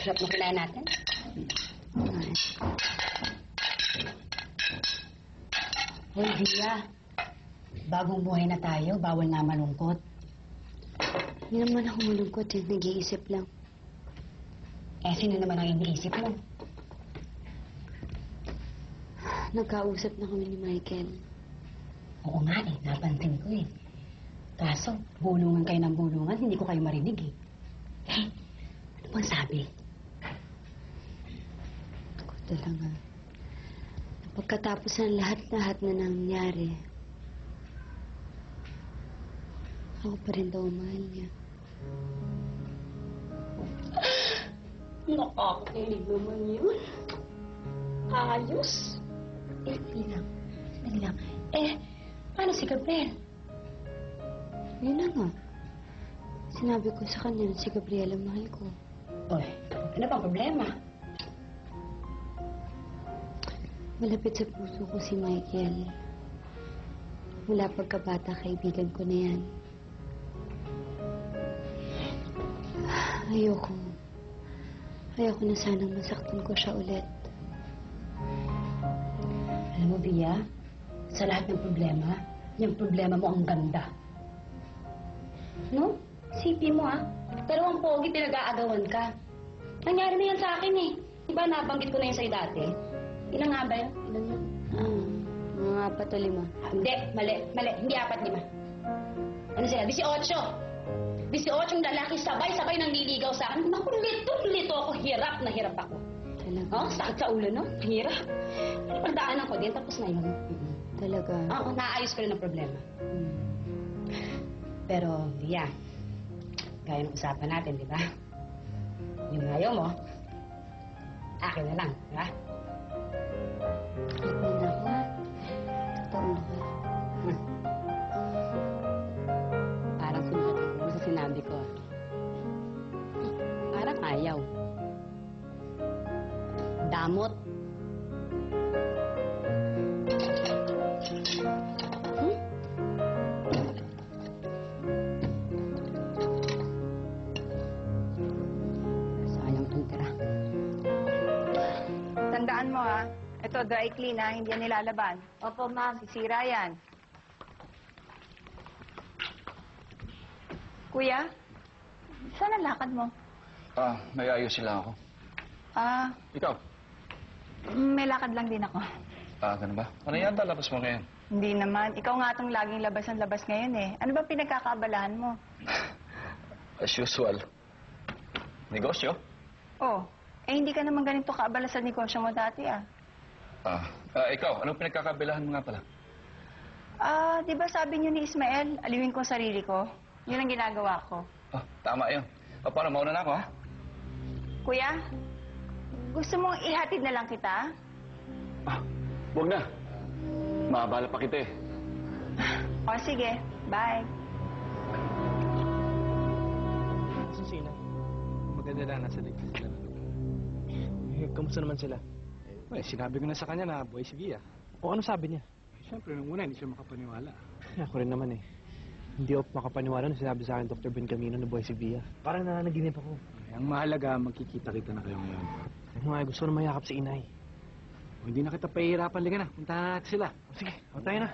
Sarap na kinain natin. Hoy, Dia. Bagong buhay na tayo, bawal nga malungkot. Hindi naman ako malungkot eh. Nag-iisip lang. Eh, sino naman ang iniisip mo? Nagkausap na kami ni Michael. Oo nga eh, napansin ko eh. Kaso, bulungan kayo ng bulungan, hindi ko kayo marinig eh. Eh, ano bang sabi? Ako talaga. Pagkatapos ng lahat-lahat na nangyari, ako pa rin daw mahal niya. Nakakakilig naman yun. Ayos. Eh, hindi lang. Eh, paano si Gabriel? Yun na nga. Sinabi ko sa kanya na si Gabriela mahal ko. Oy, ano bang problema? Malapit sa puso ko si Michael. Mula pagkabata, kaibigan ko na yan. Ayoko na sanang masaktan ko siya ulit. Alam mo, Bia, sa lahat ng problema, yung problema mo ang ganda. No? Sipin mo, ah. Dalawang pogi pinag-aagawan ka. Nangyari na yan sa akin, eh. Diba, nabanggit ko na yun sa'yo dati? Ilang nga ba yun? Ilan yun? Mga 4 o 5. Hindi, mali. Hindi 4, 5. Ano sila? 18 lalaki sabay-sabay nang liligaw sa akin. Naku, lito ako. Hirap na hirap ako. Talaga? Oh, sakit sa ulo, no? Hirap. Pagdaanan ko din, tapos na yun. Talaga? Oo, naayos ko rin ang problema. Pero, Bia, gaya ng usapan natin, di ba? Yung ayaw mo, akin na lang, di ba? Ako na ka. Totoo na ka. Parang sumunod mo sa sinabi ko. Parang ayaw. Damot. Sayang itong tira. Tandaan mo ha, ito dry clean ha, hindi yan nilalaban. Opo, ma'am. Sisira yan. Kuya, saan ang lakad mo? May ayusin lang ako. Ikaw? May lakad lang din ako. Ganun ba? Ano yata labas mo ngayon? Hindi naman. Ikaw nga itong laging labas ng labas ngayon eh. Ano ba pinagkakaabalahan mo? As usual. Negosyo? Oh, hindi ka naman ganito kaabala sa negosyo mo dati ah. Ikaw, anong pinagkakabilahan mo nga pala? Di ba sabi niyo ni Ismael, aliwin ko ang sarili ko? Yun ang ginagawa ko. Tama yun. Paano, mauna na ako, ha? Kuya, gusto mong ihatid na lang kita? Huwag na. Maabala pa kita eh. O sige, bye. Si Sina. Maganda lang nasa ligtas sila. Kamusta naman sila? Sinabi ko na sa kanya na buhay si Gia. O ano sabi niya? Siyempre, nung una, hindi siya makapaniwala. Ako rin naman eh. Hindi ako makapaniwala na sinabi sa akin Dr. Benjamino na buhay si Via. Parang nanaginip ako. Ang mahalaga, magkikita-kita na kayo ngayon. Ano nga, gusto ko na mayakap si inay. Hindi na kita pahihirapan, liga na. Punta na natin sila. Sige, tayo na.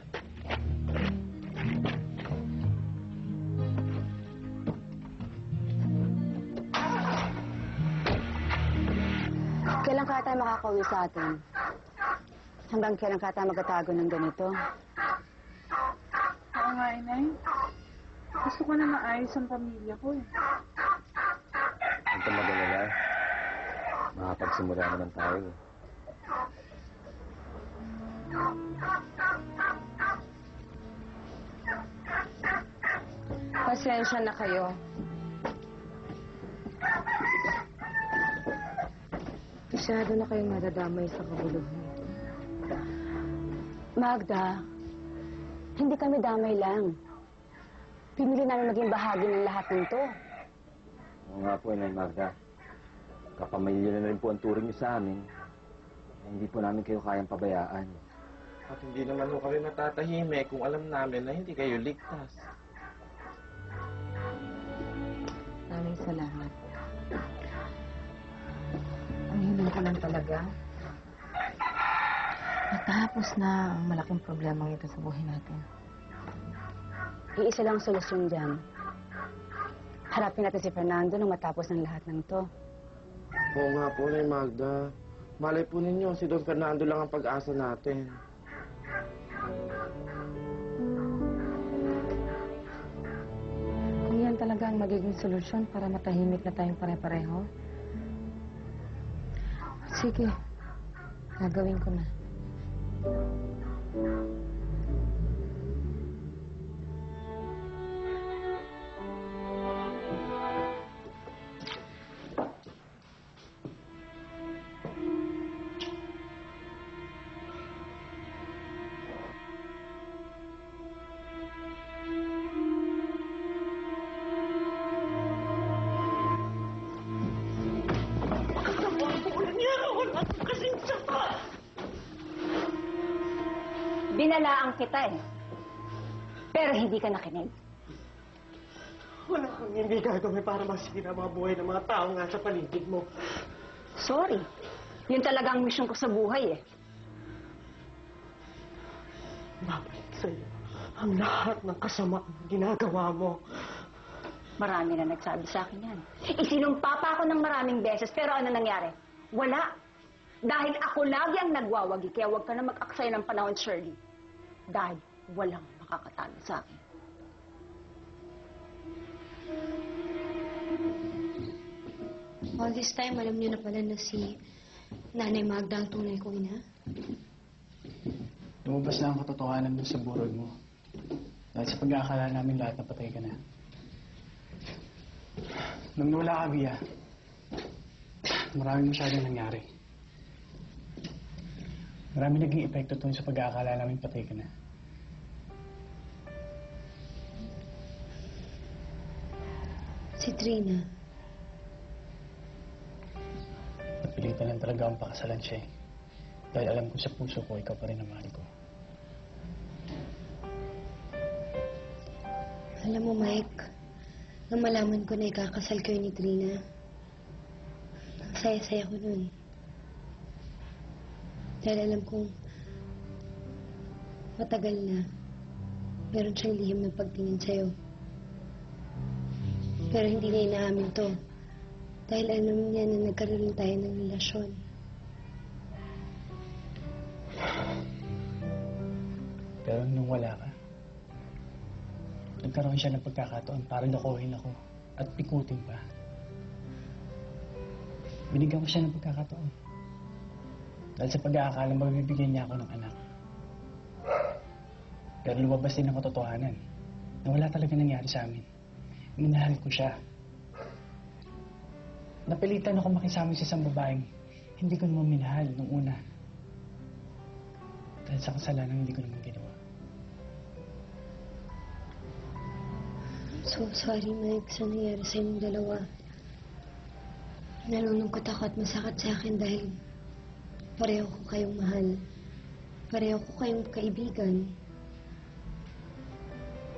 Kailan kaya tayo makakauwi sa atin? Hanggang kailan kaya tayo magtatago ng ganito? Oo nga, Inay. Gusto ko na maayos ang pamilya ko eh. Huwag ka mag-alala. Makapagsimula naman tayo. Pasensya na kayo. Masyado na kayong nadadamay sa kabulog nito. Magda, hindi kami damay lang. Pinili namin maging bahagi ng lahat nito. Oo nga po, Inay Magda. Kapamilya na rin po ang turing niyo sa amin. Hindi po namin kayo kayang pabayaan. At hindi naman po kami matatahimik kung alam namin na hindi kayo ligtas. Maraming salamat. Mo ko lang talaga. Natapos na ang malaking problema ito sa buhay natin. Iisa lang ang solusyon dyan. Harapin natin si Fernando nang matapos ng lahat ng to. Oo nga po, Nay Magda. Malay po ninyo, si Don Fernando lang ang pag-asa natin. Kung yan talaga ang magiging solusyon para matahimik na tayong pare-pareho, sige, gagawin ko na. Binalaan kita eh. Pero hindi ka nakinig. Wala kang hindi gagawin para masira ang mga buhay ng mga tao nga sa paligid mo. Sorry. Yun talaga ang mission ko sa buhay eh. Babalik sa'yo ang lahat ng kasamaan na ginagawa mo. Marami na nagsabi sa akin yan. Isinumpa pa ako ng maraming beses, pero ano nangyari? Wala. Dahil ako lagi ang nagwawagi, kaya huwag ka na mag-aksaya ng panahon, Shirley. Dahil walang makakatalo sa akin. All this time, alam niyo na pala na si Nanay Magda ang tunay kong ina. Lumabas na ang katotohanan dun sa burol mo. Dahil sa pag-aakala namin lahat na patay ka na. Nung nawala ka, Bia, maraming masyadong nangyari. Marami naging epekto tungkol sa pag-aakala namin patay ka na. Si Trina. Napilitan lang talaga akong pakasalan siya eh. Dahil alam ko sa puso ko, ikaw pa rin ang mahal ko. Alam mo, Mike, nang malaman ko na ikakasal kayo ni Trina, ang saya-saya ko nun. Dahil alam kong matagal na meron siyang lihim ng pagtingin sa'yo. Pero hindi niya inaamin to. Dahil alam niya na nagkaroon tayo ng relasyon. Pero nung wala ka, nagkaroon siya ng pagkakataon para lokohin ako at pikutin pa. Binigyan ko siya ng pagkakataon. Dahil sa pag-aakala mabibigyan niya ako ng anak. Pero lumabas din ang katotohanan na wala talaga nangyari sa amin. Minahal ko siya. Napilitan ako makisama sa isang babaeng hindi ko naman minahal nung una. Dahil sa kasalanan hindi ko naman ginawa. So sorry, Mike, sa nangyari sa inyong dalawa. Nalulungkot ako at masakit sa akin dahil pareho ko kayong mahal. Pareho ko kayong kaibigan.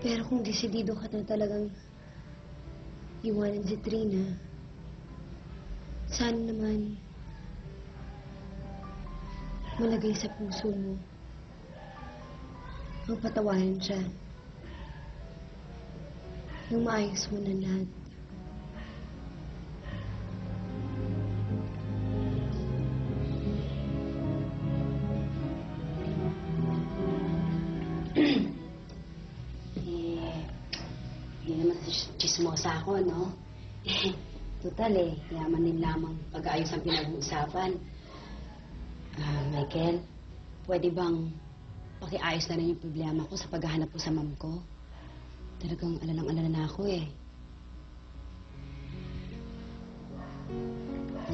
Pero kung desidido ka na talagang iwanan si Trina, sana naman malagay sa puso mo ang patawarin siya. Yung maayos mo ng lahat. Hindi naman chismosa ako, no? Total yaman din lamang pag-aayos ang pinag-uusapan. Michael, pwede bang pakiayos na rin yung problema ko sa paghahanap ko sa mom ko? Talagang alalang-alala na ako eh.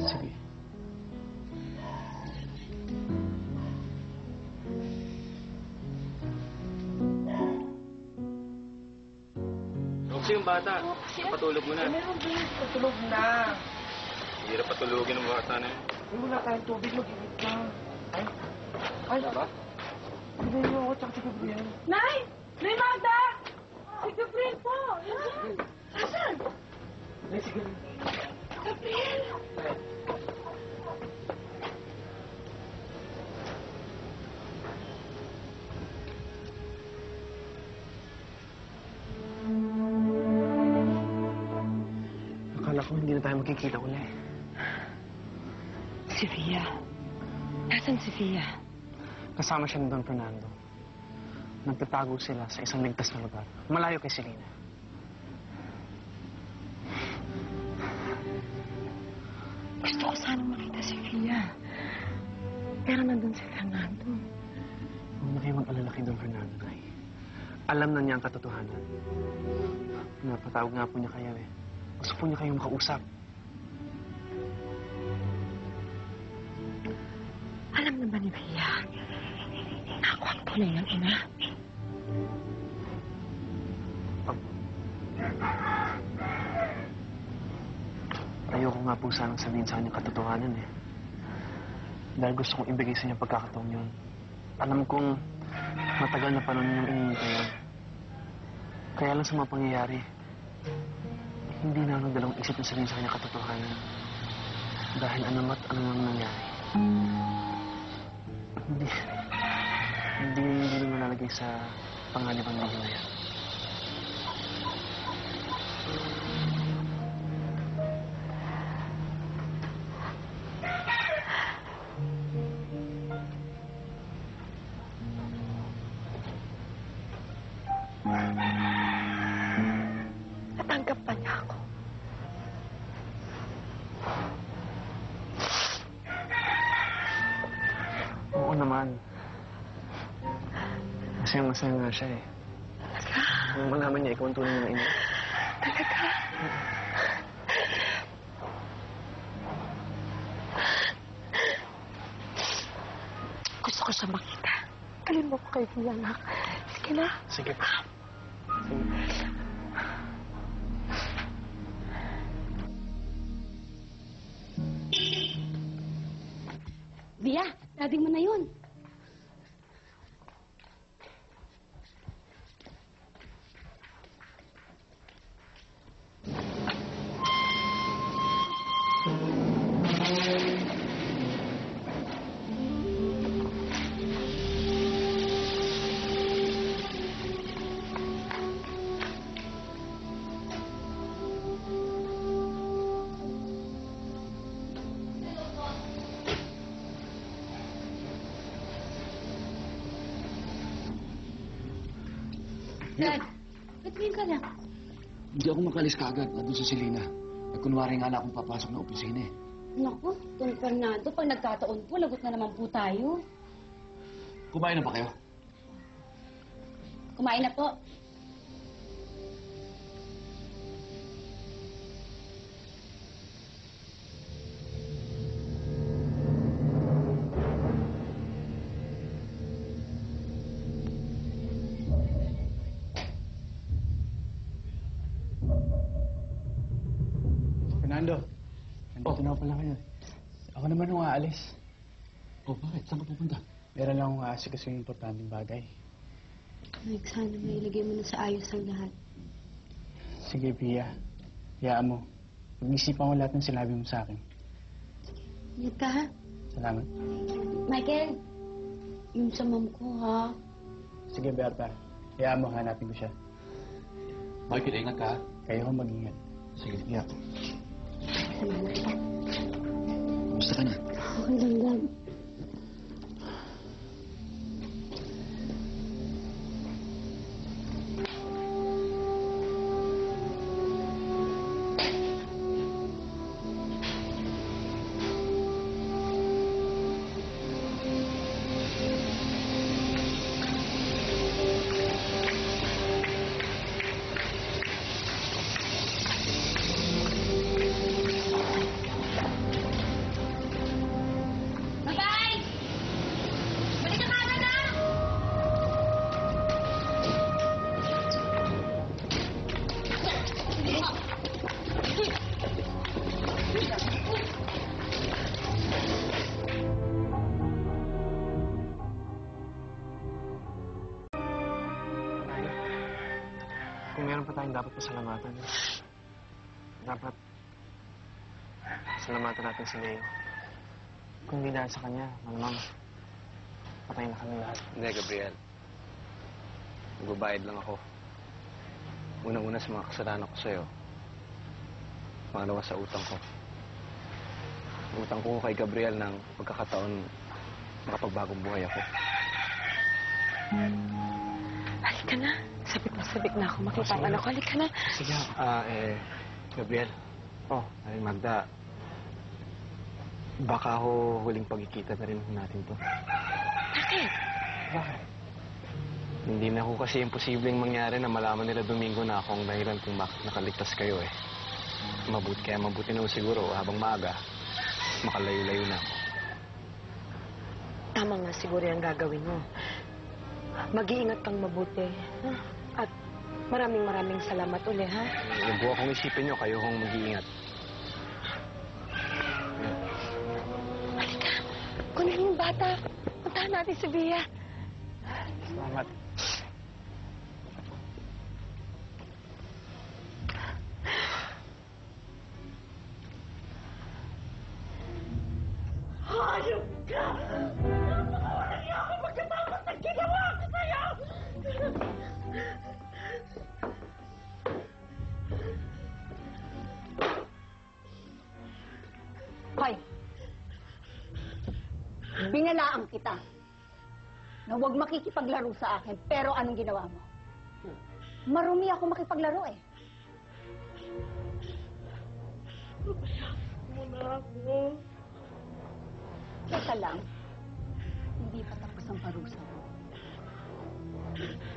Sige. Roxy, yung bata. Patulog mo na. Meron din, patulog na. Hirap patulogin ng bata na yun. Ay, wala tayong tubig, mag-init ka. Ay, ba? Pinayin mo ako, tsaka si Gabriel. Nay! Nay Magda! Si Gabriel po! Asan? Ay, sige. Gabriel! ko, hindi na tayo magkikita uli. Si Fia. Nasaan si Fia? Kasama siya ni Don Fernando. Nagtatago sila sa isang ligtas na lugar. Malayo kay Selena. Gusto ko sanang makita si Fia. Pero nandun si Fernando. Huwag na kayo mag-alala kay Don Fernando, Nay. Alam na niya ang katotohanan. Napatawag nga po niya kayo eh. Gusto po niya kayong makausap. Alam na ba ni Fia na ako ang tunay ng ina? Ayoko nga po sanang sabihin sa kanya katotohanan eh. Dahil gusto kong ibigay sa niya pagkakataon yun. Alam kong matagal na pa nun yung inintay yun. Kaya lang sa mga pangyayari, hindi na ako dalawang isip na sabihin sa kanya katotohanan. Dahil ano nang nangyari. Hindi naman nalagay sa panganib ang video na yan. Natanggap pa niya ako. Oo naman. Masaya nga siya eh. Nung malaman niya, ikaw ang tunay na ina. Talaga? Gusto ko siya makita. Kalin mo ko kay Fia, anak. Sige na. Sige. Via, daddy mo na yun. Dad, ba't ngayon ka lang? Hindi ako makalis kaagad. Nandun sa Selena. At kunwari nga lang akong papasok na opisina eh. Naku, Don Fernando, pag nagkataon po, lagot na naman po tayo. Kumain na ba kayo? Kumain na po. Fernando, nandito na pala kayo. Ako naman nung aalis. Oh, bakit? Saan ka pupunta? Meron lang akong aasikaso yung importanteng bagay. Mike, sana may ilagay mo na sa ayos ang lahat. Sige, Pia. Hayaan mo. Pag-isipan ko lahat ng sinabi mo sa akin. Ingat ka, ha? Salamat. Michael, yung sa mom ko, ha? Sige, Berta. Hayaan mo, hanapin ko siya. Michael, ingat ka. Kayo kong mag-ingat. Sige, ingat. Samahan kita. Kumusta ka na? Okay lang, Dad. Bye-bye! Balik ka kagad, ha? Nay, kung meron pa tayong dapat pasalamatan, dapat salamatan natin si Leo. Kung hindi dahil sa kanya, malamang patay na kami lahat. Hindi, Gabriel. Nagbabayad lang ako. Unang-una sa mga kasalanan ko sa'yo. pangalawa sa utang ko. Utang ko kay Gabriel ng pagkakataon makapagbagong buhay ako. Halika na. Sabik na ako. Makita ang anak ko. Halika na. Sige. Gabriel. Oh, ay Magda. Baka ho huling pagkikita na rin natin to. Bakit? Bakit? Hindi na ho kasi imposibleng mangyari na malaman nila Domingo na akong dahilan kung bakit nakaligtas kayo eh. Kaya mabuti na ho siguro habang maaga, makalayo-layo na ako. Tama nga siguro yung gagawin mo. Mag-iingat kang mabuti. Ha? At maraming salamat uli, ha? Huwag ko akong isipin nyo, kayo hong mag-iingat. Halika. Kunin yung bata. Puntahan natin si Bia. Salamat. Hayop ka! Napakawalan niyo ako pagkatapos ng ginawa ko sa'yo! Hoy! Binalaan kita na huwag makikipaglaro sa akin, pero anong ginawa mo? Marumi ako makipaglaro eh. Pabayaan mo na ako. Teka lang, hindi pa tapos ang parusa mo.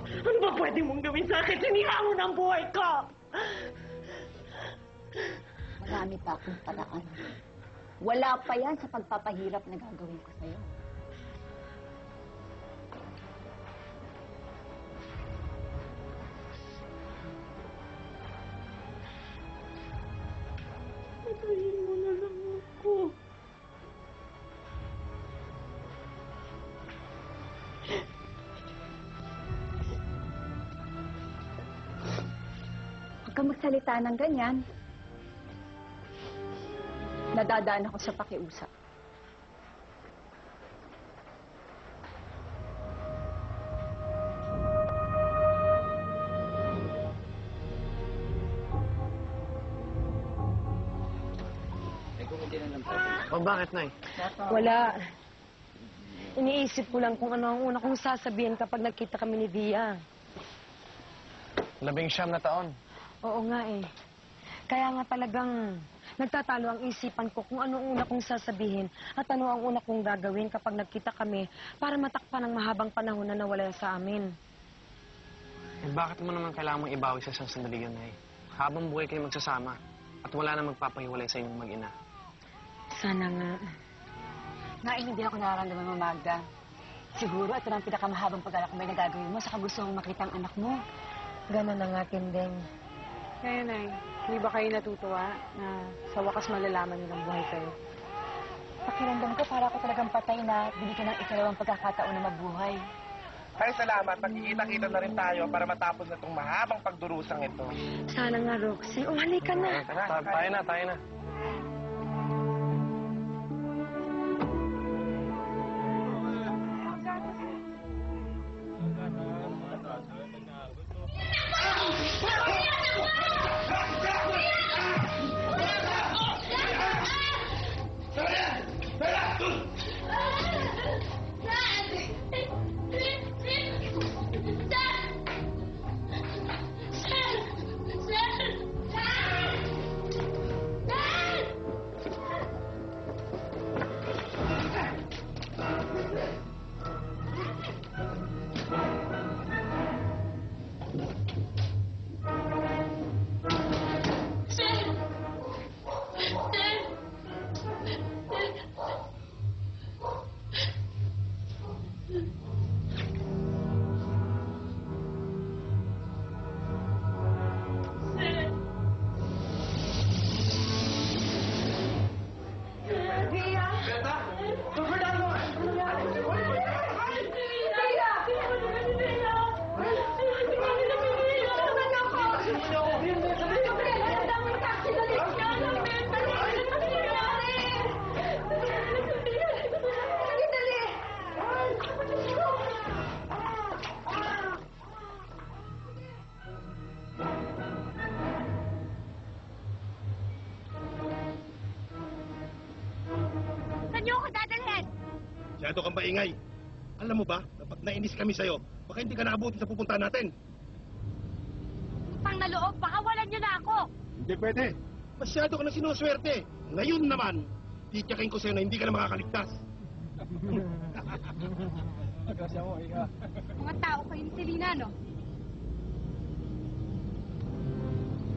Ano ba pwede mong gawin sa akin? Sinira mo ng buhay ko! Marami pa akong paraan. Wala pa yan sa pagpapahirap na gagawin ko sa'yo. Patayin mo na lang ako. Huwag kang magsalita ng ganyan. Nadadaan ako sa pakiusap. Oh, bakit, Nay? Wala. Iniisip ko lang kung ano ang una kong sasabihin kapag nagkita kami ni Bia. 19 na taon. Oo nga eh. Kaya nga talagang nagtatalo ang isipan ko kung ano ang una kong sasabihin at ano ang una kong gagawin kapag nagkita kami para matakpan ang mahabang panahon na nawala sa amin. Eh, bakit mo naman kailangan mong ibawi sa isang sandali yun, Nay? Habang buhay kayo magsasama at wala na magpapahiwalay sa inyong mag-ina. Sana nga. Naiintindihan ko nararamdaman mo, Magda. Siguro ito na ang pinakamahabang pag-alak may nagagawin mo saka gusto mong makita ang anak mo. Ganon ang akin din. Kaya, Nay, hindi ba kayo natutuwa na sa wakas malalaman niyo ng buhay kayo? Pakiramdam ko para ako talagang patay na binigyan ng ikalawang pagkakataon na mabuhay. Ay, salamat. Magkikita-kita na rin tayo para matapos na itong mahabang pagdurusang ito. Sana nga, Roxy. Umalik ka na. Tayo na. Masyado kang maingay. Alam mo ba, na pag nainis kami sa'yo, baka hindi ka naabuti sa pupuntahan natin. Pang na loob, baka walan niyo na ako. Hindi pwede. Masyado ka na sinuswerte. Ngayon naman, titiyakin ko sa'yo na hindi ka na makakaligtas. Mga tao kayo ni Selena, no?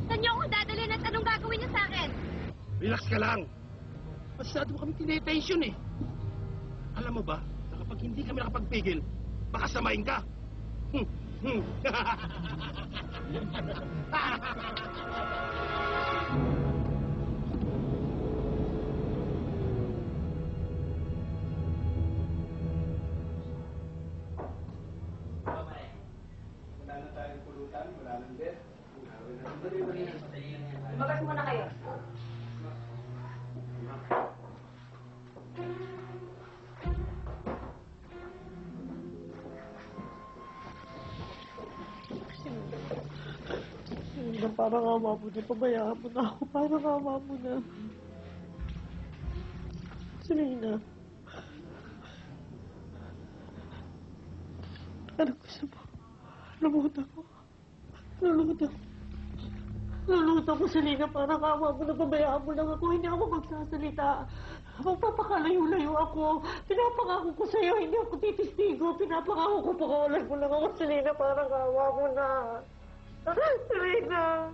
Saan niyo ako dadalhin at anong gagawin niyo sa akin? Relax ka lang. Masyado kami tinetension eh. Alam mo ba, na kapag hindi kami nakapagpigil, baka samayin ka. Wala na tayong pulutan, wala nang bed. Lumagas muna kayo. Selena, parang ama mo na. Pabayaan mo na ako. Parang ama mo na. Selena. Ano gusto mo? Lumuhod ako. Luluhod ako. Luluhod ako, Selena. Parang ama mo na. Pabayaan mo lang ako. Hindi ako magsasalita. Magpapakalayo-layo ako. Pinapangako ko sa'yo. Hindi ako titistigo. Pinapangako ko. Pakawalan mo lang ako, Selena. Parang awa mo na. Selena.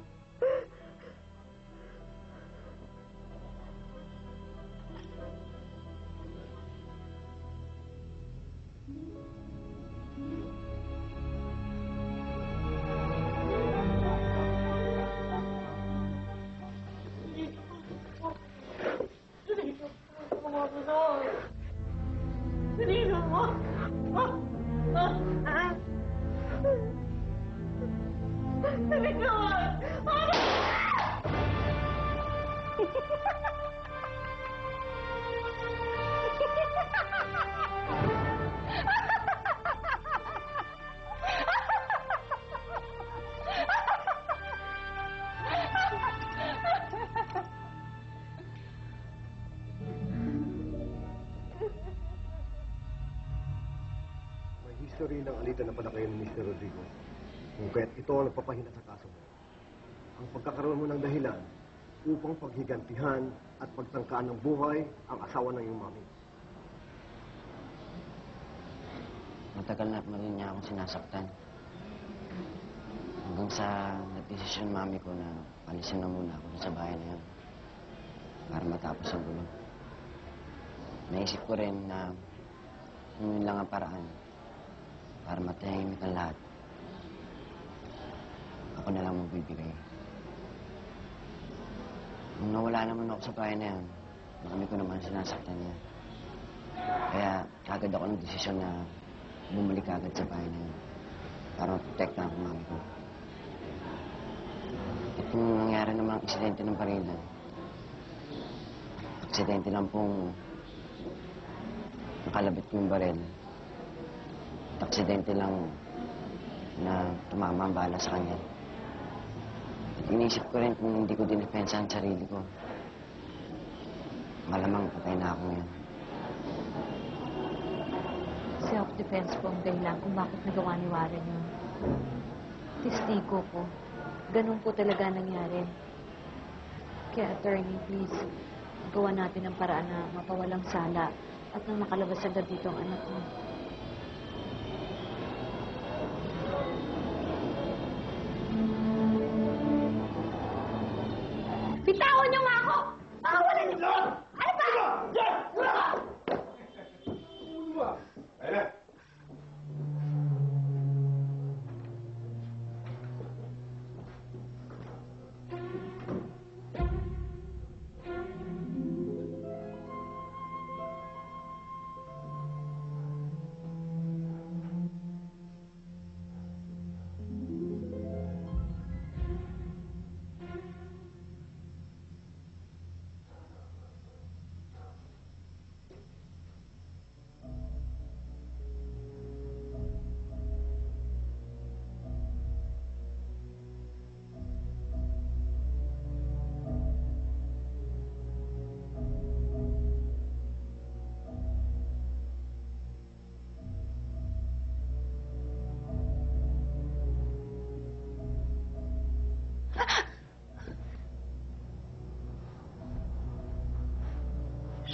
History ng alitan na palakayan ni Mr. Rodrigo. Kung kaya't ito ang nagpapahina sa kaso mo. Ang pagkakaroon mo ng dahilan upang paghigantihan at pagtangkaan ng buhay ang asawa ng iyong mami. Matagal na rin niya akong sinasaktan. Hanggang sa nagdesisyon mami ko na alisin na muna ako sa bahay na yun. Para matapos ang gulo. Naisip ko rin na yun lang ang paraan para matahimik ang lahat. Ako na lang magbibigay. Nung nawala naman ako sa bahay na yun, marami ko naman sinasaktan niya. Kaya agad ako ng desisyon na bumalik agad sa bahay na yun para maprotektahan ang mami ko. At kung nangyari namang aksidente ng barilan, aksidente lang pong nakalabit ko yung baril. At aksidente lang na tumama ang bala sa kanya. At inisip ko rin kung hindi ko dinipensa ang sarili ko. Malamang patay na ako ngayon. Self-defense po ang dahilan kung bakit nagawa ni Warren yun. Testigo ko. Ganun po talaga nangyari. Kaya, attorney, please, gawa natin ang paraan na mapawalang sala at nang makalabas agad dito ang anak mo. Bitawan niyo nga ako! Pakawalan niyo! Ano ba? Ayun.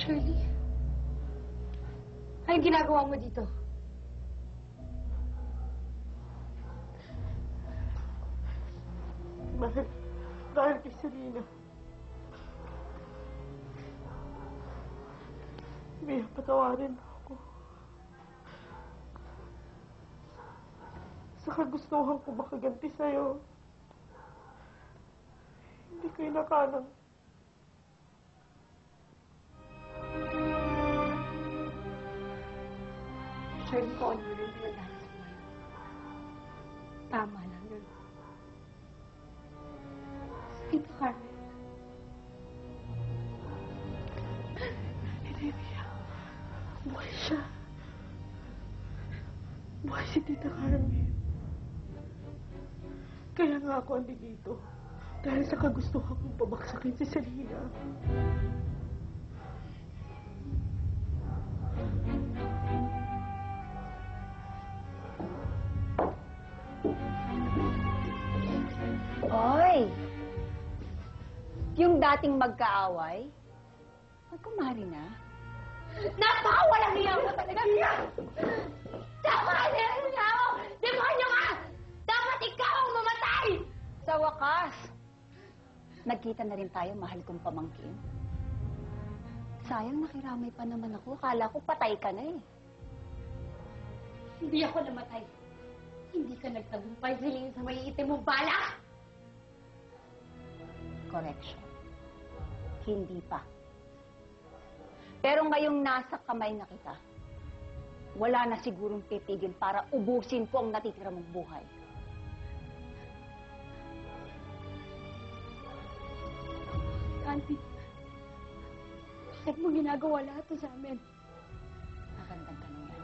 Shirley? Anong ginagawa mo dito? Dahil kay Selena. Mia, patawarin mo ako. Sa kagustuhan ko makaganti sa'yo. Hindi kayo nakanang. Shirley, kung ano rin pinadala sa buhay. Tama lang yun. Tita Carmen. Hindi, Mia. Buhay siya. Buhay si Tita Carmen. Kaya nga ako andi dito. Dahil sa kagustuhan kong pabaksakin si Selena. Hoy! Yung dating magkaaway, magkumari na. Napakawalang hiya mo talaga! Tama na yan niya ako! Demonyo ka! Dapat ikaw ang mamatay! Sa wakas, nagkita na rin tayo, mahal kong pamangkin. Sayang, nakiramay pa naman ako. Kala ko patay ka na eh. Hindi ako namatay. Hindi ka nagtagumpay sa may itim mong bala! Correction. Hindi pa. Pero ngayong nasa kamay na kita, wala na sigurong pipigil para ubusin ko ang natitira mong buhay. Auntie, bakit mo ginagawa lahat to sa amin? Magandang tanong yan.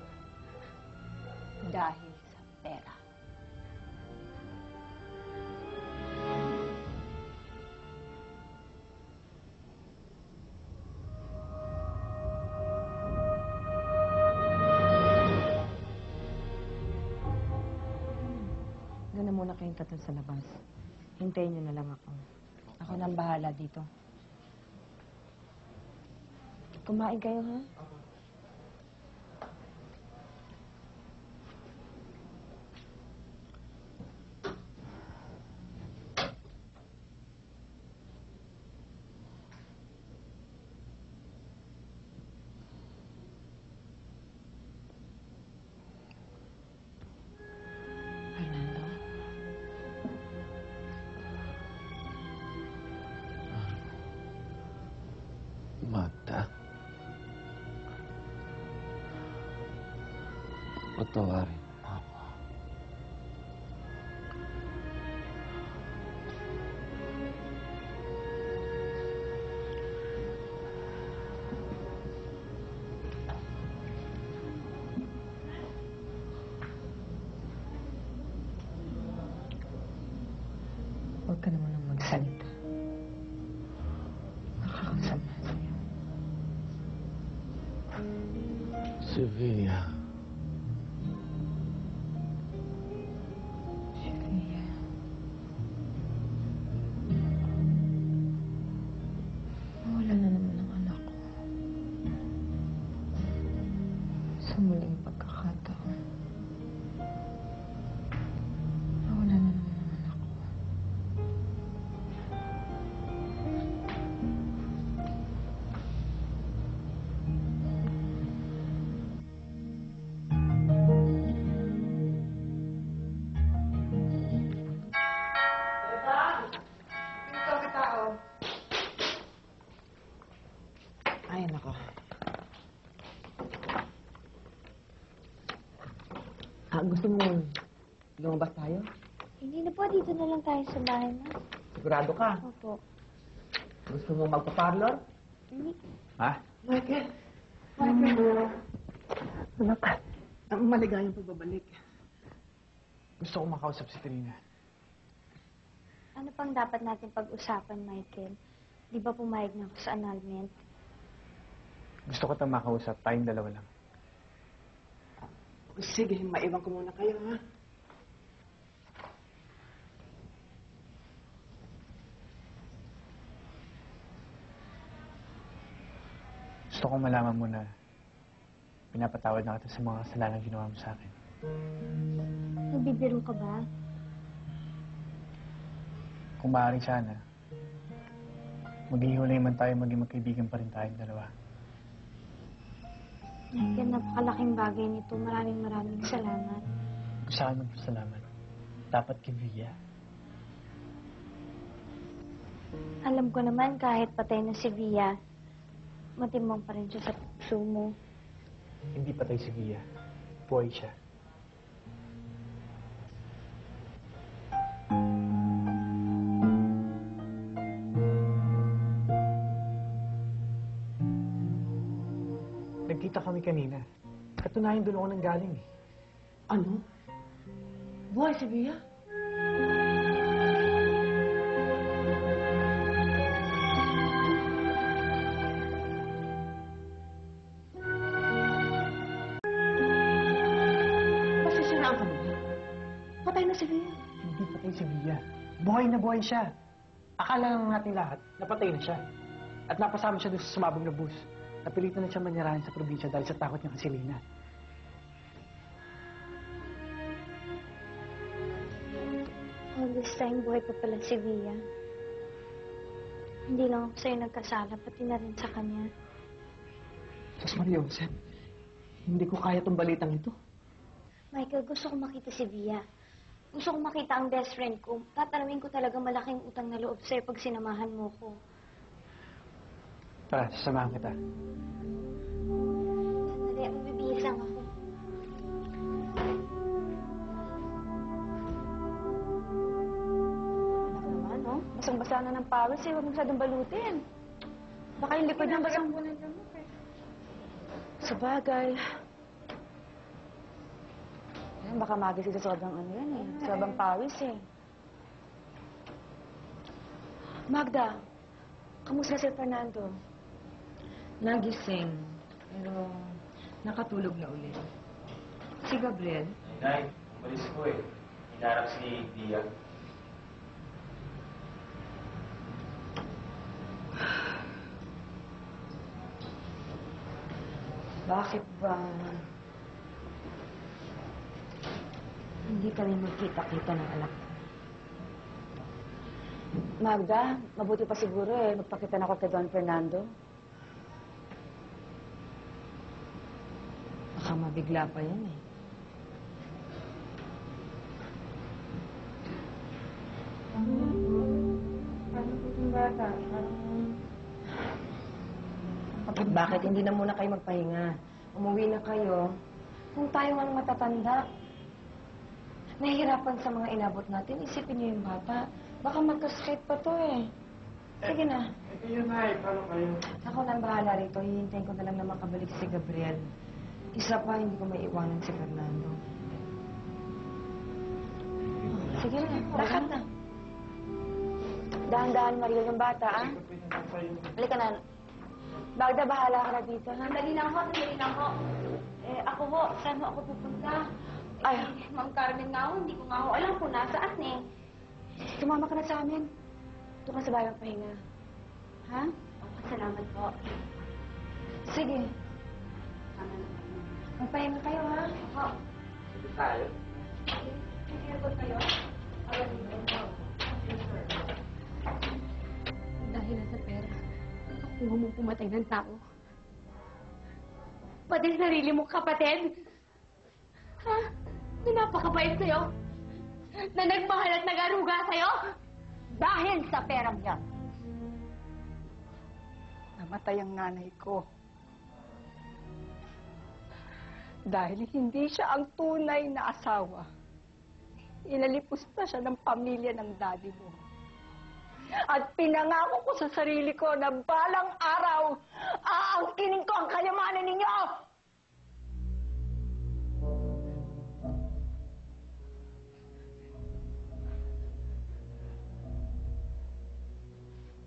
Dahil sa pera. Doon na muna kayong tatlo sa labas. Hintayin niyo na lang ako. Ako nang bahala dito. Kumain kayo, ha? Magda. Patawarin mo ako. Huwag ka naman magsalita. Nakakasama sa'yo. Sylvia. Sylvia. Nawala na naman ang anak ko. Sa muling pagkakataon. Nawala na naman ang anak ko. Ay, nako. Gusto mo lumabas tayo? Hindi na po, dito na lang tayo sa bahay na. Sigurado ka? Opo. Gusto mo magpa-parlor? Hindi. Ha? Michael! Michael! Ano ka? Ang maligayang pagbabalik. Gusto ko makausap si Trina. Ano pang dapat natin pag-usapan, Michael? Di ba pumayag na ako sa annulment? Gusto ko itong makausap. Tayong dalawa lang. Sige, maiwan ko muna kayo, ha? Gusto kong malaman mo na pinapatawad na kita sa mga kasalanan ginawa mo sa akin. Nagbibiro ka ba? Kung maaari sana, maghihiwalay man tayo, maging magkaibigan pa rin tayong dalawa. Michael, napakalaking bagay nito. Maraming salamat. Kung saan magpasalamat, dapat kay Via. Alam ko naman kahit patay na si Via, matimbang pa rin siya sa puso mo. Hindi patay si Via. Buhay siya. Nagkita kami kanina. Katunayan doon ako nang galing eh. Ano? Buhay si Bia? Masisiraan ka mo ba? Patay na si Bia. Hindi patay si Via. Buhay na buhay siya. Akala lang natin lahat, napatay na siya. At napasama siya doon sa sumabog na bus. Napilitan na siya manirahan sa probinsya dahil sa takot niya kay Selena. All this time, buhay pa pala si Via. Hindi lang ako sa'yo nagkasala, pati na rin sa kanya. Sus Maria Jose, hindi ko kaya tong balitang ito. Michael, gusto ko makita si Via. Gusto ko makita ang best friend ko. Tatanawin ko talaga malaking utang na loob sa'yo pag sinamahan mo ko. Tara, sasamahan kita. Sandali, magbibihis lang ako. Anak naman, no? Basang-basa na ng pawis eh. Huwag masyadong balutin. Baka yung likod ng basang... Sa bagay. Yan, baka magising sa sobrang ano yan eh. Sobrang pawis eh. Magda, kamusta si Fernando? Nagising, pero nakatulog na ulit. Si Gabriel? Nay, umalis ko eh. Hinarap si Via. Bakit ba hindi kami magkita-kita ng anak ko? Magda, mabuti pa siguro eh. Magpakita na ako kay Don Fernando. Baka mabigla pa yan eh. Paano po itong bata? Bakit hindi na muna kayo magpahinga? Umuwi na kayo. Kung tayo nga matatanda, nahihirapan sa mga inabot natin, isipin niyo yung bata. Baka magkasakit pa to eh. Sige na. Yun na paano kayo? Ako nang bahala rito. Hihintayin ko na lang na makabalik si Gabriel. Isa pa, hindi ko may iwanan si Fernando. Sige na, lakad na. Dahan-dahan, Mario, yung bata, ah. Halika na. Bagda, bahala ka na dito, ha? Sandali lang ho. Eh, ako ho, saan ho ako pupunta? Ay. Ma'am Carmen nga ho, hindi ko nga ho alam kung nasaan eh. Sumama ka na sa amin. Doon ka sa bayang pahinga. Ha? Salamat po. Sige. Magpahinga kayo, ha? Ako. Sige tayo. Nag-airport kayo? Dahil sa pera, nakuha mong pumatay ng tao. Pati sarili mong kapatid. Ha? Na napakabait sa'yo. Na nagmahal at nag-aruga sa'yo. Dahil sa perang yan. Namatay ang nanay ko. Dahil hindi siya ang tunay na asawa. Inalipos na siya ng pamilya ng daddy mo. At pinangako ko sa sarili ko na balang araw, aangkinin ko ang kayamanan ninyo!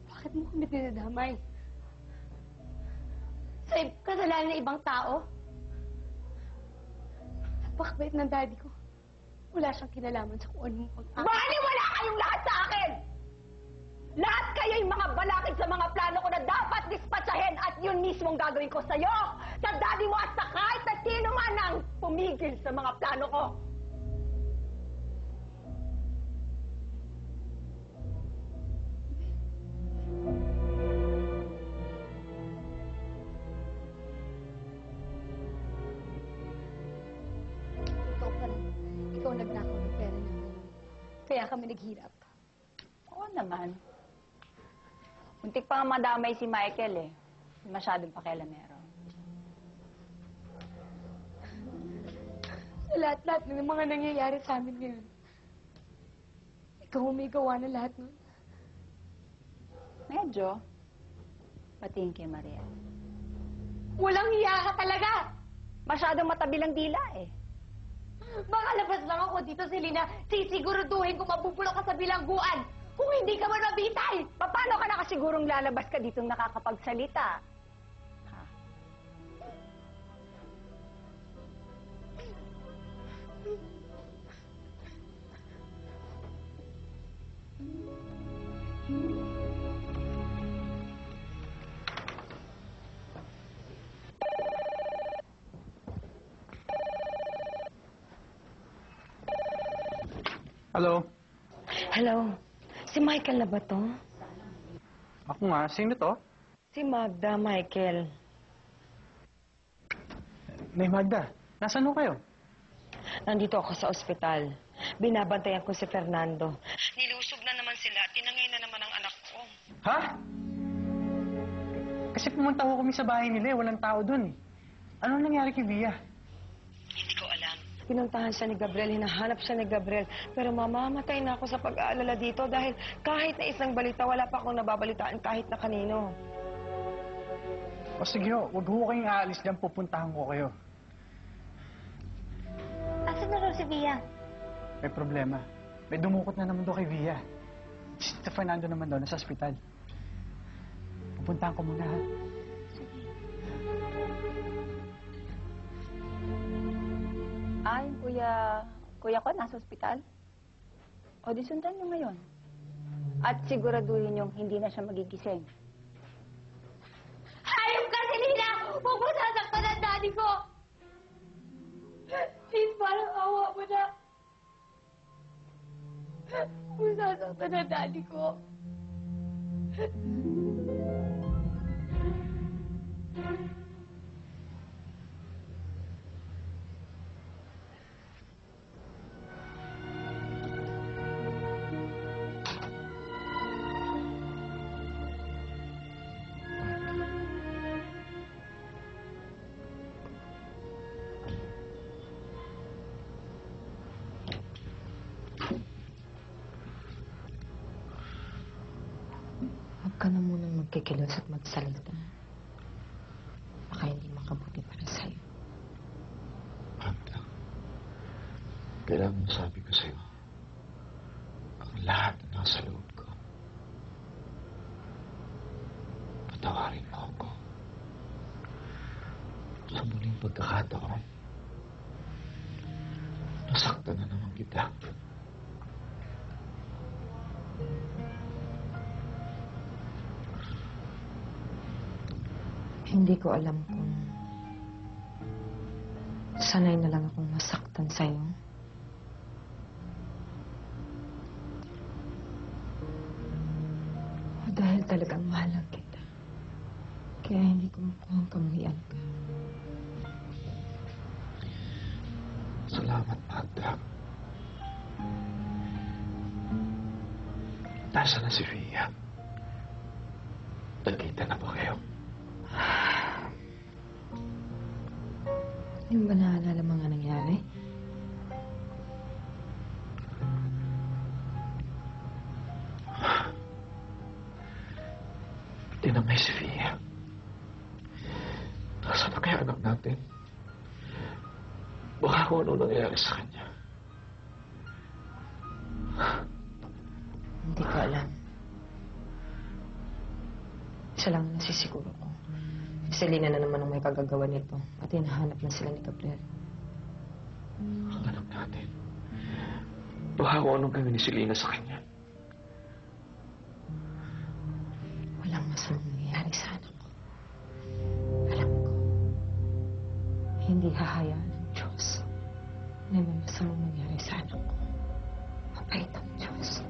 Bakit mo kami dinadamay? Sa kasalanan ng ibang tao? Napakabait ng daddy ko. Wala siyang kinalaman sa kung anong pag-aakit. Baliwala kayong lahat sa akin! Lahat kayo'y mga balakid sa mga plano ko na dapat dispatchahin at yun mismong gagawin ko sa'yo, sa daddy mo at sa kahit na sino man ang pumigil sa mga plano ko. Ikaw nagnakaw ng pera namin. Kaya kami naghirap. Oo naman. Muntik pa nga madamay si Michael eh. Masyadong pakialamero. Sa lahat-lahat ng mga nangyayari sa amin ngayon, ikaw may gawa na lahat nun. Medyo. Patingin kay Maria. Walang hiya ka talaga! Masyadong matabilang dila eh. Makalabas lang ako dito, Selena. Sisiguraduhin kung mabubulok ka sa bilangguan. Kung hindi ka man mabitay! Paano ka nakasigurong lalabas ka ditong nakakapagsalita? Ha? Hello? Hello? Si Michael na ba to? Ako nga. Sino to? Si Magda, Michael. May Magda. Nasaan ho kayo? Nandito ako sa ospital. Binabantayan ko si Fernando. Nilusog na naman sila at tinangay na naman ang anak ko. Ha? Kasi pumunta ho kami sa bahay nila eh. Walang tao dun eh. Ano nangyari kay Via? Hindi ko alam. Pinuntahan siya ni Gabriel, hinahanap siya ni Gabriel. Pero mamamatay na ako sa pag-aalala dito dahil kahit na isang balita, wala pa akong nababalitaan kahit na kanino. O sige ho, wag ho kayong aalis dyan. Pupuntahan ko kayo. Asan na raw si Via? May problema. May dumukot na naman doon kay Via. Si Fernando naman doon, nasa ospital. Pupuntahan ko muna ha. Yung kuya ko nasa ospital. O di sundan niyo ngayon. At siguraduhin niyong hindi na siya magigising. Hayop ka, Selena! Huwag mo sasaktan ang daddy ko! Please, parang awa mo na. Huwag mo sasaktan ang daddy ko. Huwag ka na munang magkikilos at magsalita. Baka hindi makabuti para sa'yo. Magda, kailangan masabi ko sa'yo ang lahat na nasa loob ko. Patawarin mo ako. Sa muling pagkakataon, nasaktan na naman kita. Hindi ko alam kung sanay na lang akong masaktan sa'yo. O dahil talagang mahal kita. Kaya hindi ko makuhang kamuhian ka. Salamat, Magda. Nasaan na si Via? Nagkita na ba kayo? Hindi mo ba naalala mga nangyari? Tinamay si Via. Nasaan na kaya anak natin? Baka kung ano nangyari sa kanya. Hindi ko alam. Isa lang ang nasisiguro ko. Si Selena na naman ang may kagagawa nito at hinahanap na sila ni Gabriel. Ang anak natin. Baka kung anong gawin ni Selena sa kanya. walang masamang nangyayari sa anak ko. Alam ko, hindi hahayaan ng Diyos na may masamang mangyari sa anak ko. Mabait ang Diyos.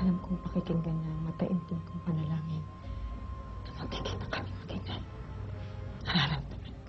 Alam kong pakikinggan niya ang mataimtim kong panalangin na magkikita kami mag-ina. Nararamdaman ko.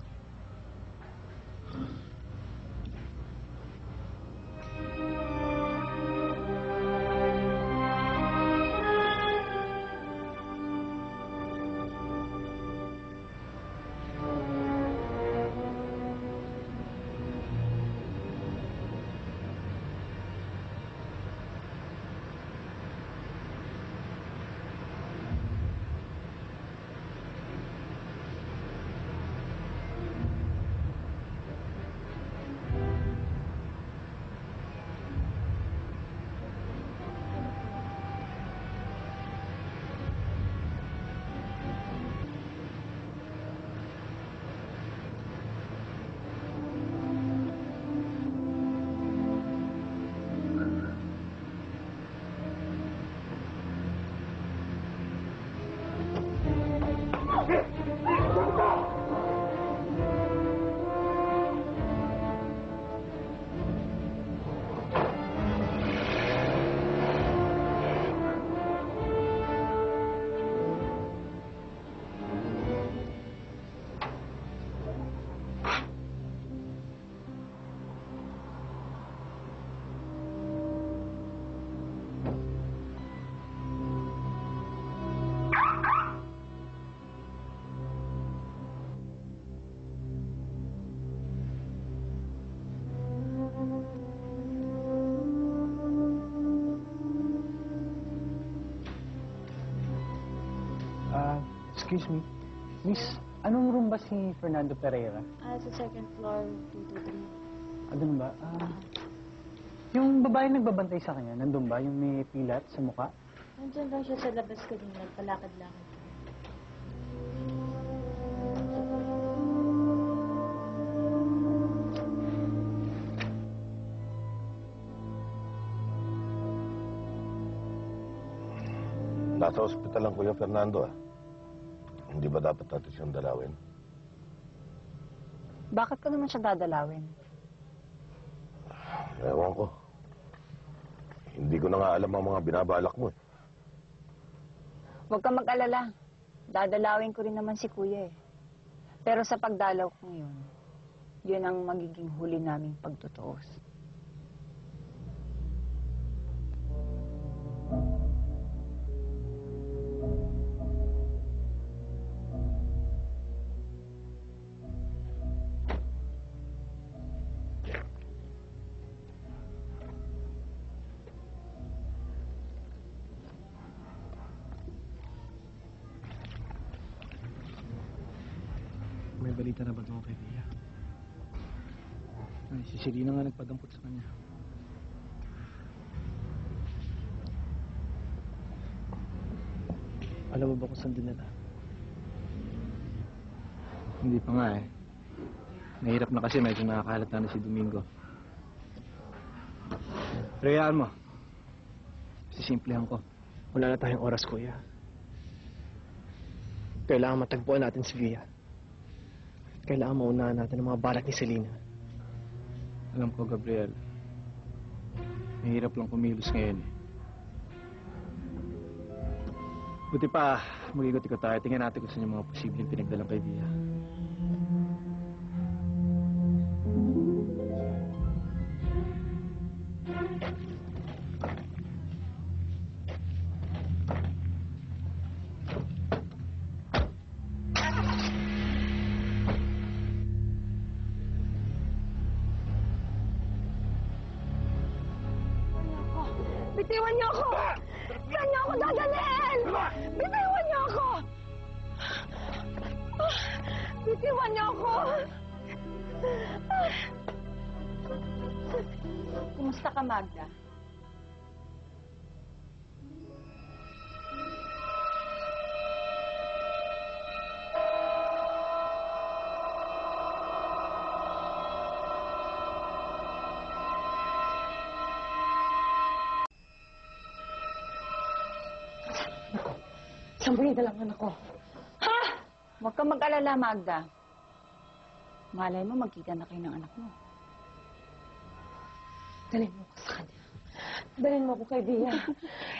Excuse me. Miss, anong room ba si Fernando Pereira? Sa second floor, 223. Doon ba? Yung babae nagbabantay sa kanya, nandun ba? Yung may pilat sa mukha? Nandiyan lang siya sa labas kanina, palakad-lakad. Nasa ospital ang Kuya Fernando, ah. Hindi ba dapat natin siyang dalawin? Bakit ko naman siya dadalawin? Ewan ko. Hindi ko na nga alam ang mga binabalak mo, eh. Huwag kang mag-alala. Dadalawin ko rin naman si Kuya, eh. Pero sa pagdalaw ko ngayon, yun ang magiging huli naming pagtutuos. May balita na ba ito kay Bea? Ay, si Selena nga nagpadampot sa kanya. Alam mo ba kung saan dinala? Hindi pa nga eh. Nahirap na kasi medyo nakakahalata na si Domingo. Pero hayaan mo. Sisimplehan ko. Wala na tayong oras, Kuya. Kailangan matagpuan natin si Bea. Kailangan maunahan natin ang mga balak ni Selena. Alam ko, Gabriel. Mahirap lang kumilos ngayon. Buti pa, mag-ikot-ikot tayo. Tingnan natin kung saan yung mga posibleng pinagdalang kay Bea. Bitiwan niyo ako! Saan niyo ako dadalhin? Bitiwan niyo ako! Bitiwan niyo ako! Kumusta ka, Magda? Sambay na lang anak ko. Ha? Huwag kang mag-alala, Magda. Malay mo, magkita na kayo ng anak mo. Dalhin mo ko sa kanya. Dalhin mo ko kay Bea.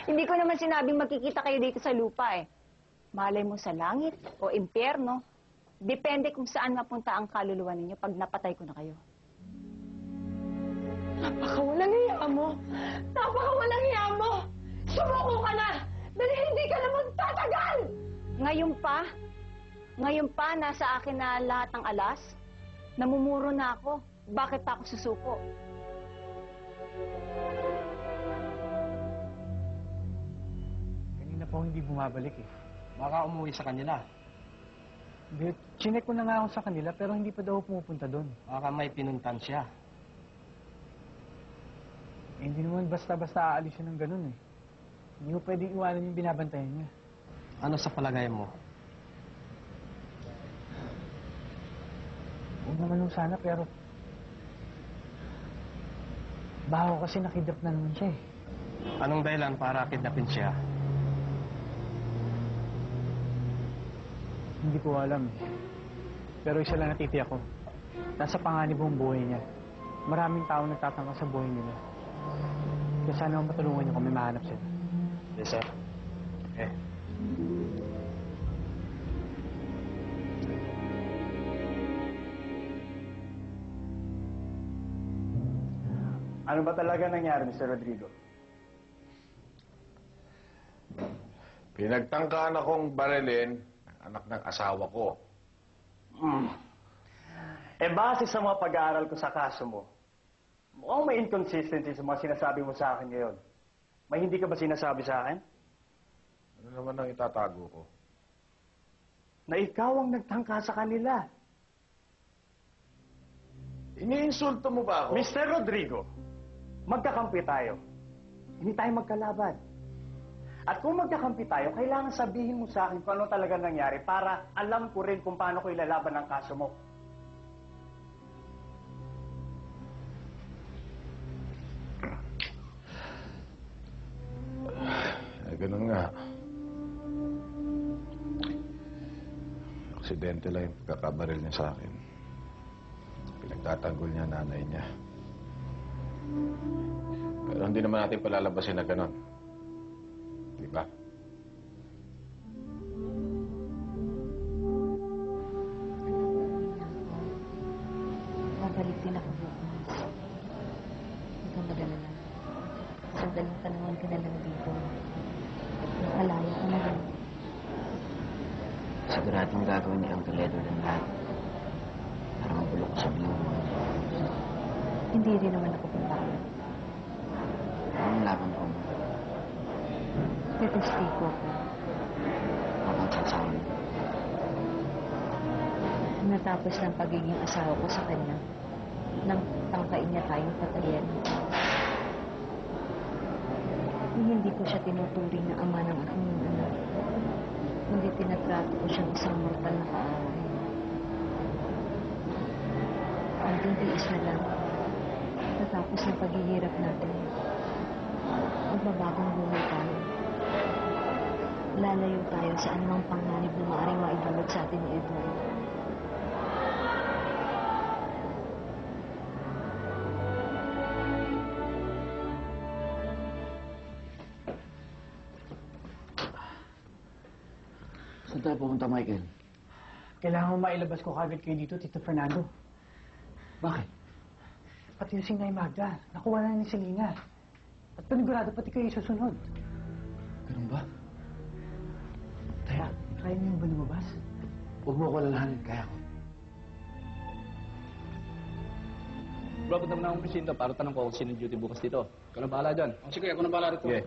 Hindi ko naman sinabing magkikita kayo dito sa lupa eh. Malay mo sa langit o impyerno. Depende kung saan mapunta ang kaluluwa ninyo pag napatay ko na kayo. Napakawalang hiya mo! Napakawalang hiya mo! Sumuko ka na! Dahil hindi ka na magtatagal! Ngayon pa, nasa akin na lahat ng alas. Namumuro na ako. Bakit pa ako susuko? Kanina po hindi bumabalik eh. Baka umuwi sa kanila. Hindi, chinek ko na nga ako sa kanila pero hindi pa daw pumupunta doon. Baka may pinuntan siya. Eh, hindi naman basta-basta aalis siya ng ganun eh. Hindi ko pwedeng iwanan yung binabantayan niya. Ano sa palagay mo? Huwag naman nung sana pero... Baka kasi nakidrop na naman siya eh. Anong dahilan para kidnapin siya? Hindi ko alam eh. Pero isa lang natitiyak ko. Nasa panganib ang buhay niya. Maraming tao nagtatangka sa buhay nila. Kaya sana matulungan niyo kung may mahanap sila. Yes, sir. Okay. Ano ba talaga nangyari, Mr. Rodrigo? Pinagtangkaan akong barilin ang anak ng asawa ko. Eh base sa mga pag-aaral ko sa kaso mo, mukhang may inconsistency sa mga sinasabi mo sa akin ngayon. May hindi ka ba sinasabi sa akin? Ano naman ang itatago ko? Na ikaw ang nagtangka sa kanila. Iniinsulto mo ba ako? Mr. Rodrigo, magkakampi tayo. Hindi tayo magkalaban. At kung magkakampi tayo, kailangan sabihin mo sa akin kung ano talaga nangyari para alam ko rin kung paano ko ilalaban ang kaso mo. Ganun nga. Aksidente lang yung pagkakabaril niya sa akin. Pinagtatanggol niya nanay niya. Pero hindi naman natin palalabasin na ganun. Di ba? Babalik din ako bukas. Huwag kang mag-alala. Sandaling panahon ka na lang dito. Nakalaya ka na rin. Siguradong gagawin ni Uncle Edward ang lahat para mabulok ko sa binubuhay. Hindi rin naman ako papayag. Anong laban ko mo? Tetestigo ko. Habang sasawa niya. Natapos ng pagiging asawa ko sa kanya, nang tangkain niya tayong patayin. Hindi ko siya tinuturing na ama ng aking anak. Hindi tinatrato ko siyang isang mortal na kaaway. Hanggang tiis na lang. Natapos ng paghihirap natin. Magbabagong buhay tayo. Lalayo tayo sa anumang panganib na maaaring maidulog sa atin ni Edward. Saan tayo pumunta, Michael? Kailangan mo mailabas ko kagad kayo dito, Tito Fernando. Bakit? Pati yung Sinay Magda, nakuha na ni Selena. At panigurado pati kayo susunod. Ganun ba? Kaya, kaya niyo ba lumabas? Huwag mo ako alalahanin, kaya ko. Bro, punta mo na akong presinto para tanong ko kung sino yung duty bukas dito. Ikaw na bahala dyan. Sige, ako na bahala rito. Okay.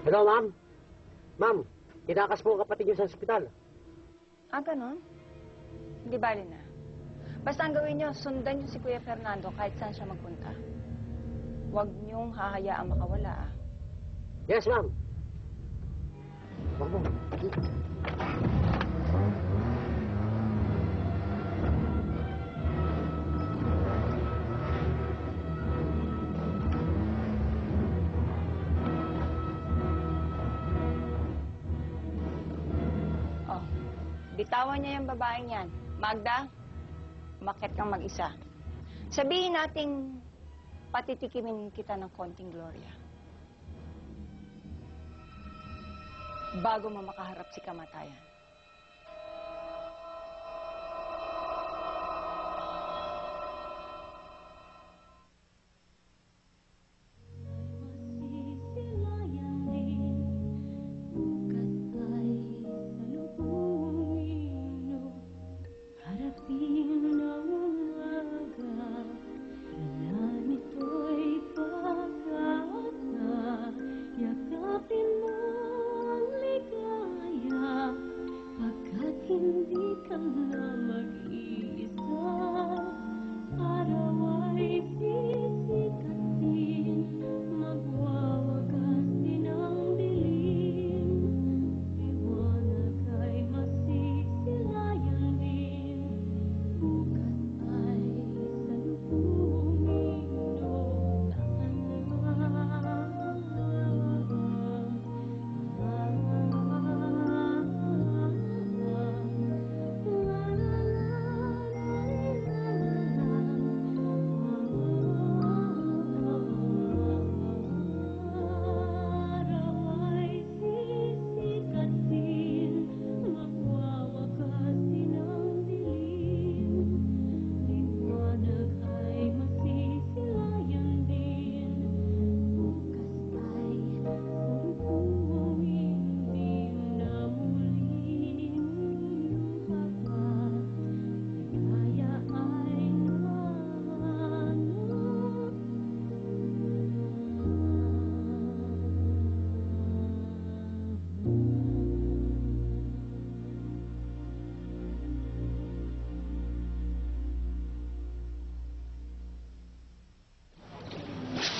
Hello, ma'am. Ma'am, inakas po ang kapatid niyo sa ospital. Ah, ganun? Hindi bali na. Basta ang gawin niyo, sundan niyo si Kuya Fernando kahit saan siya magpunta. Huwag niyong hahayaang makawala, ah. Yes, ma'am. Oh, bitawan niya yung babaeng yan. Magda, umakyat kang mag-isa. Sabihin nating patitikimin kita ng konting Gloria. Bago mo makaharap si kamatayan.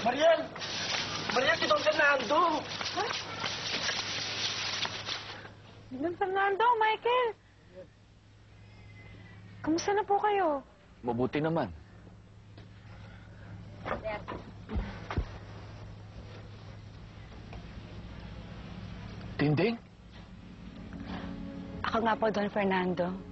Mariel! Mariel, si Don Fernando! Ha? Don Fernando, Michael! Kamusta na po kayo? Mabuti naman. Tinding? Ako nga po, Don Fernando.